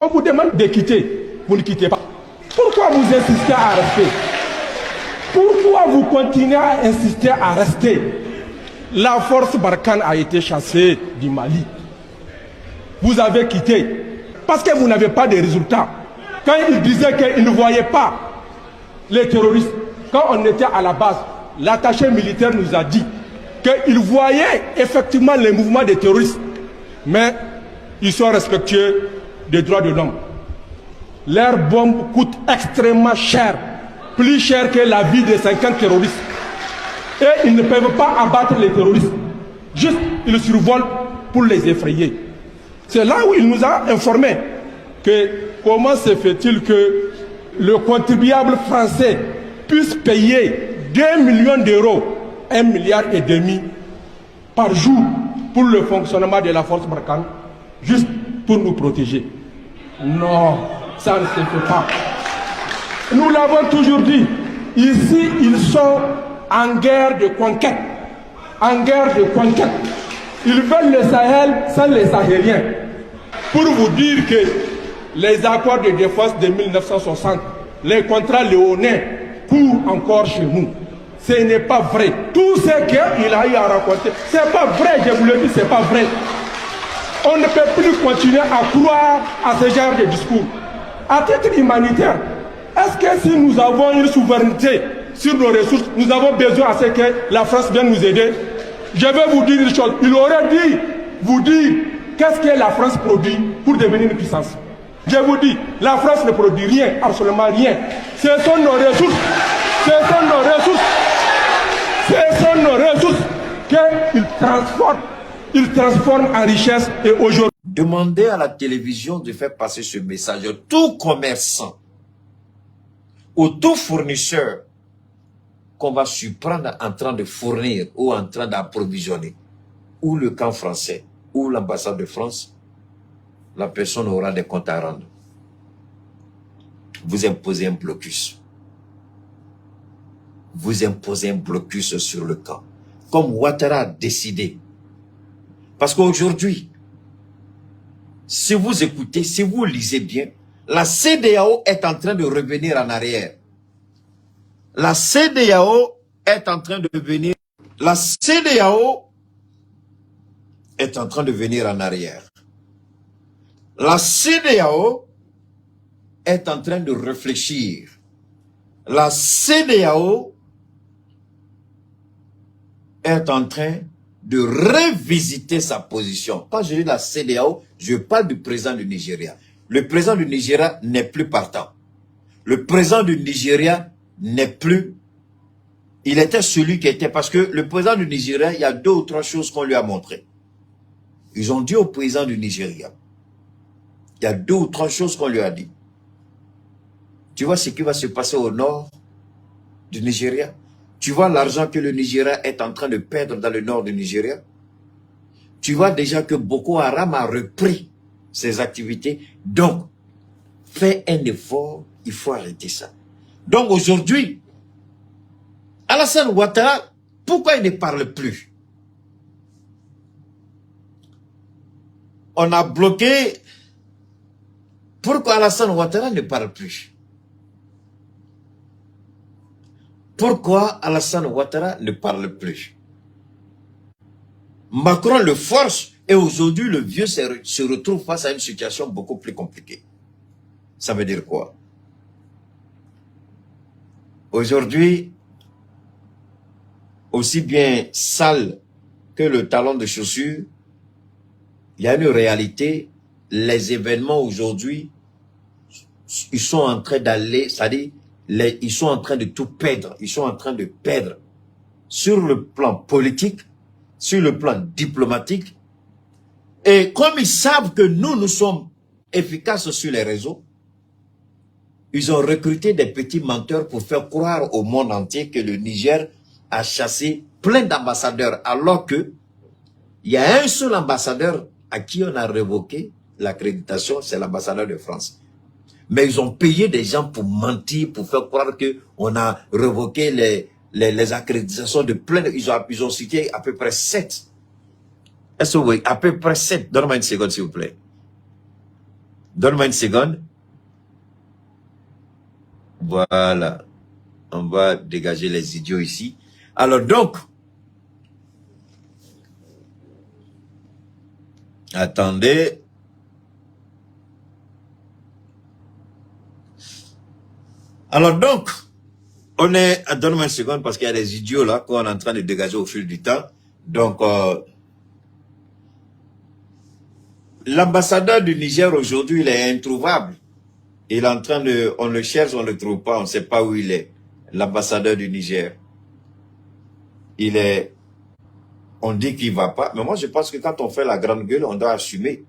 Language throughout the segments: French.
On vous demande de quitter, vous ne quittez pas. Pourquoi vous insistez à rester? Pourquoi vous continuez à insister à rester? La force Barkhane a été chassée du Mali. Vous avez quitté parce que vous n'avez pas de résultats. Quand ils disaient qu'ils ne voyaient pas les terroristes, quand on était à la base, l'attaché militaire nous a dit qu'ils voyaient effectivement les mouvements des terroristes, mais ils sont respectueux des droits de l'homme. Leurs bombes coûtent extrêmement cher, plus cher que la vie de 50 terroristes. Et ils ne peuvent pas abattre les terroristes. Juste, ils survolent pour les effrayer. C'est là où il nous a informé que comment se fait-il que le contribuable français puisse payer 2 millions d'euros, 1,5 milliard par jour pour le fonctionnement de la force Barkhane, juste pour nous protéger. Non, ça ne se fait pas. Nous l'avons toujours dit, ici ils sont en guerre de conquête. En guerre de conquête. Ils veulent le Sahel sans les Sahéliens. Pour vous dire que les accords de défense de 1960, les contrats léonais courent encore chez nous. Ce n'est pas vrai. Tout ce qu'il a eu à raconter, ce n'est pas vrai, je vous le dis, ce n'est pas vrai. On ne peut plus continuer à croire à ce genre de discours. À titre humanitaire, est-ce que si nous avons une souveraineté sur nos ressources, nous avons besoin à ce que la France vienne nous aider? Je vais vous dire une chose. Il aurait dit, vous dire, qu'est-ce que la France produit pour devenir une puissance? Je vous dis, la France ne produit rien, absolument rien. Ce sont nos ressources. Ce sont nos ressources. Ce sont nos ressources qu'ils transforment en richesse. Et aujourd'hui, demandez à la télévision de faire passer ce message. Tout commerçant ou tout fournisseur qu'on va surprendre en train de fournir ou en train d'approvisionner, ou le camp français, ou l'ambassade de France, la personne aura des comptes à rendre. Vous imposez un blocus. Vous imposez un blocus sur le camp. Comme Ouattara a décidé. Parce qu'aujourd'hui, si vous écoutez, si vous lisez bien, la CEDEAO est en train de revenir en arrière. La CEDEAO est en train de venir. La CEDEAO est en train de venir en arrière. La CEDEAO est en train de réfléchir. La CEDEAO est en train de revisiter sa position. Quand je dis la CEDEAO, je parle du président du Nigeria. Le président du Nigeria n'est plus partant. Le président du Nigeria n'est plus... Il était celui qui était... Parce que le président du Nigeria, il y a 2 ou 3 choses qu'on lui a montrées. Ils ont dit au président du Nigeria, il y a 2 ou 3 choses qu'on lui a dit. Tu vois ce qui va se passer au nord du Nigeria? Tu vois l'argent que le Nigeria est en train de perdre dans le nord du Nigeria? Tu vois déjà que Boko Haram a repris ses activités. Donc, fais un effort, il faut arrêter ça. Donc aujourd'hui, Alassane Ouattara, pourquoi il ne parle plus? On a bloqué. Pourquoi Alassane Ouattara ne parle plus? Pourquoi Alassane Ouattara ne parle plus? Macron le force et aujourd'hui le vieux se retrouve face à une situation beaucoup plus compliquée. Ça veut dire quoi? Aujourd'hui, aussi bien sale que le talon de chaussure, il y a une réalité. Les événements aujourd'hui, ils sont en train d'aller, c'est-à-dire, ils sont en train de tout perdre. Ils sont en train de perdre sur le plan politique, sur le plan diplomatique. Et comme ils savent que nous sommes efficaces sur les réseaux, ils ont recruté des petits menteurs pour faire croire au monde entier que le Niger a chassé plein d'ambassadeurs, alors que il y a un seul ambassadeur à qui on a révoqué l'accréditation, c'est l'ambassadeur de France. Mais ils ont payé des gens pour mentir, pour faire croire qu'on a révoqué les accréditations de plein. Ils ont cité à peu près 7. Est-ce que vous voyez? À peu près 7. Donne-moi une seconde, s'il vous plaît. Donne-moi une seconde. Voilà. On va dégager les idiots ici. Alors donc, attendez. Alors donc, on est... Donne-moi une seconde parce qu'il y a des idiots là qu'on est en train de dégager au fil du temps. Donc, l'ambassadeur du Niger aujourd'hui, il est introuvable. Il est en train de... On le cherche, on ne le trouve pas, on ne sait pas où il est. L'ambassadeur du Niger. Il est... On dit qu'il ne va pas. Mais moi, je pense que quand on fait la grande gueule, on doit assumer.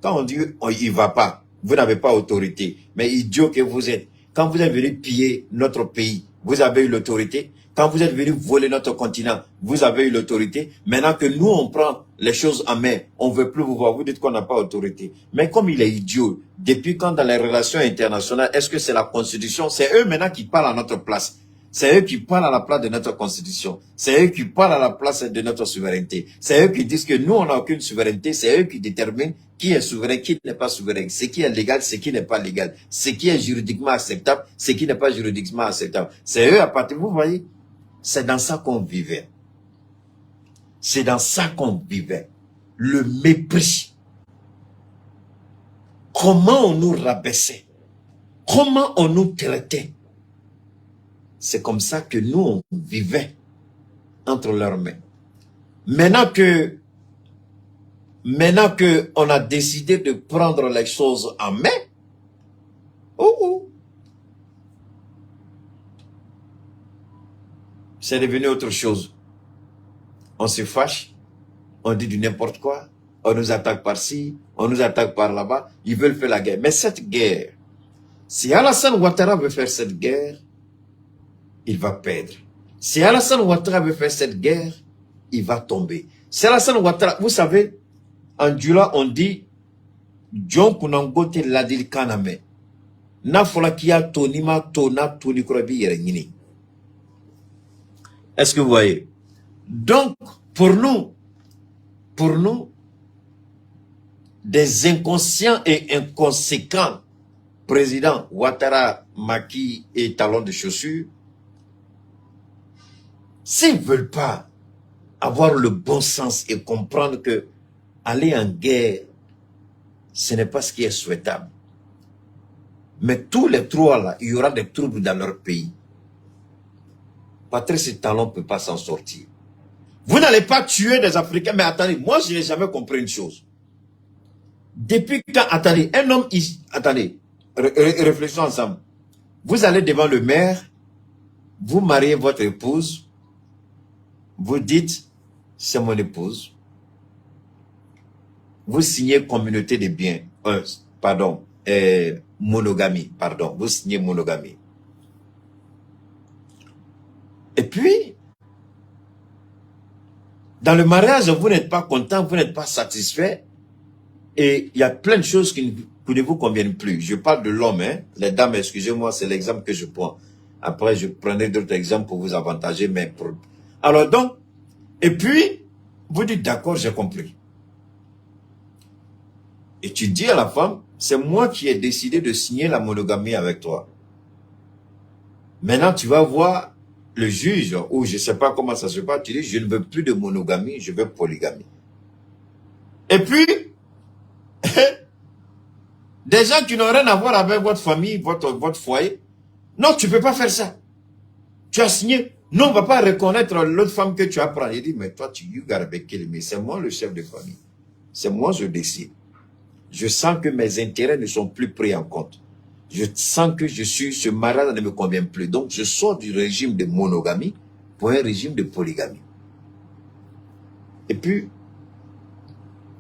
Quand on dit il ne va pas, vous n'avez pas autorité. Mais idiot que vous êtes. Quand vous êtes venu piller notre pays, vous avez eu l'autorité. Quand vous êtes venu voler notre continent, vous avez eu l'autorité. Maintenant que nous, on prend les choses en main, on ne veut plus vous voir, vous dites qu'on n'a pas autorité. Mais comme il est idiot, depuis quand dans les relations internationales, est-ce que c'est la Constitution? C'est eux maintenant qui parlent à notre place. C'est eux qui parlent à la place de notre Constitution. C'est eux qui parlent à la place de notre souveraineté. C'est eux qui disent que nous, on n'a aucune souveraineté. C'est eux qui déterminent qui est souverain, qui n'est pas souverain. Ce qui est légal, ce qui n'est pas légal. Ce qui est juridiquement acceptable, ce qui n'est pas juridiquement acceptable. C'est eux à partir, vous voyez, c'est dans ça qu'on vivait. C'est dans ça qu'on vivait. Le mépris. Comment on nous rabaissait. Comment on nous traitait. C'est comme ça que nous, on vivait entre leurs mains. Maintenant que on a décidé de prendre les choses en main, c'est devenu autre chose. On se fâche, on dit du n'importe quoi, on nous attaque par-ci, on nous attaque par là-bas, ils veulent faire la guerre. Mais cette guerre, si Alassane Ouattara veut faire cette guerre, il va perdre. Si Alassane Ouattara veut faire cette guerre, il va tomber. Si Alassane Ouattara, vous savez, en Djula, on dit John Kunangote Ladil Kaname. Nafolakia Tonima Tona Tonikurabi Yerenini. Est-ce que vous voyez? Donc, pour nous, des inconscients et inconséquents, président Ouattara, Maki et talons de chaussures, s'ils ne veulent pas avoir le bon sens et comprendre que aller en guerre, ce n'est pas ce qui est souhaitable. Mais tous les trois là, il y aura des troubles dans leur pays. Patrice Talon ne peut pas s'en sortir. Vous n'allez pas tuer des Africains, mais attendez, moi je n'ai jamais compris une chose. Depuis quand, attendez, un homme, attendez, réfléchissons ensemble. Vous allez devant le maire, vous mariez votre épouse, vous dites, c'est mon épouse. Vous signez communauté de biens, monogamie, pardon, vous signez monogamie. Et puis, dans le mariage, vous n'êtes pas content, vous n'êtes pas satisfait, et il y a plein de choses qui ne vous conviennent plus. Je parle de l'homme, hein. Les dames, excusez-moi, c'est l'exemple que je prends. Après, je prendrai d'autres exemples pour vous avantager, mais pour... Alors donc, et puis, vous dites, d'accord, j'ai compris. Et tu dis à la femme, c'est moi qui ai décidé de signer la monogamie avec toi. Maintenant, tu vas voir le juge, ou je ne sais pas comment ça se passe, tu dis, je ne veux plus de monogamie, je veux polygamie. Et puis, des gens qui n'ont rien à voir avec votre famille, votre foyer, non, tu ne peux pas faire ça. Tu as signé. Non, on ne va pas reconnaître l'autre femme que tu as pris. Il dit, mais toi, you gotta be kidding me. C'est moi le chef de famille. C'est moi, je décide. Je sens que mes intérêts ne sont plus pris en compte. Je sens que ce mariage ne me convient plus. Donc, je sors du régime de monogamie pour un régime de polygamie. Et puis,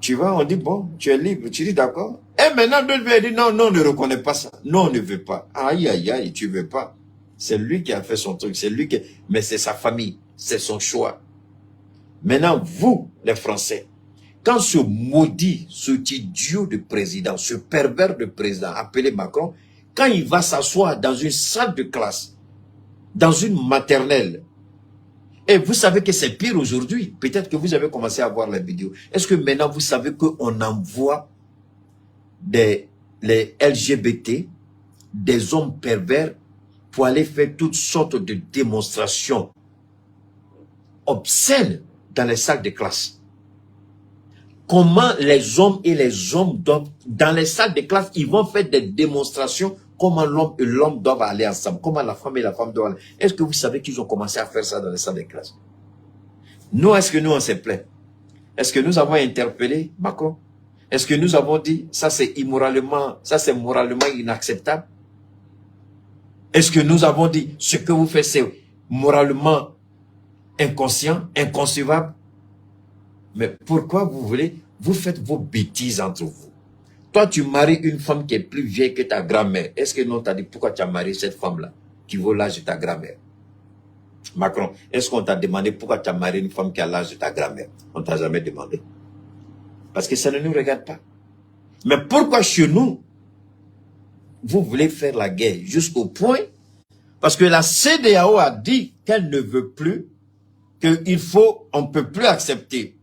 tu vas, on dit, bon, tu es libre. Tu dis, d'accord. Et maintenant, l'autre va dire, non, non, on ne reconnaît pas ça. Non, on ne veut pas. Aïe, aïe, aïe, tu ne veux pas. C'est lui qui a fait son truc. C'est lui qui... Mais c'est sa famille. C'est son choix. Maintenant, vous, les Français, quand ce maudit, ce idiot de président, ce pervers de président appelé Macron, quand il va s'asseoir dans une salle de classe, dans une maternelle, et vous savez que c'est pire aujourd'hui, peut-être que vous avez commencé à voir la vidéo. Est-ce que maintenant vous savez qu'on envoie des les LGBT, des hommes pervers, pour aller faire toutes sortes de démonstrations obscènes dans les salles de classe. Comment les hommes et les hommes doivent, dans les salles de classe, ils vont faire des démonstrations, comment l'homme et l'homme doivent aller ensemble, comment la femme et la femme doivent aller. Est-ce que vous savez qu'ils ont commencé à faire ça dans les salles de classe? Nous, est-ce que nous, on s'est plaint? Est-ce que nous avons interpellé Macron? Est-ce que nous avons dit, ça c'est immoralement, ça c'est moralement inacceptable? Est-ce que nous avons dit, ce que vous faites c'est moralement inconscient, inconcevable? Mais pourquoi vous voulez, vous faites vos bêtises entre vous? Toi, tu maries une femme qui est plus vieille que ta grand-mère. Est-ce que non, t'as dit, pourquoi tu as marié cette femme-là, qui vaut l'âge de ta grand-mère? Macron, est-ce qu'on t'a demandé pourquoi tu as marié une femme qui a l'âge de ta grand-mère? On ne t'a jamais demandé. Parce que ça ne nous regarde pas. Mais pourquoi chez nous, vous voulez faire la guerre jusqu'au point? Parce que la CEDEAO a dit qu'elle ne veut plus, qu'il faut, on ne peut plus accepter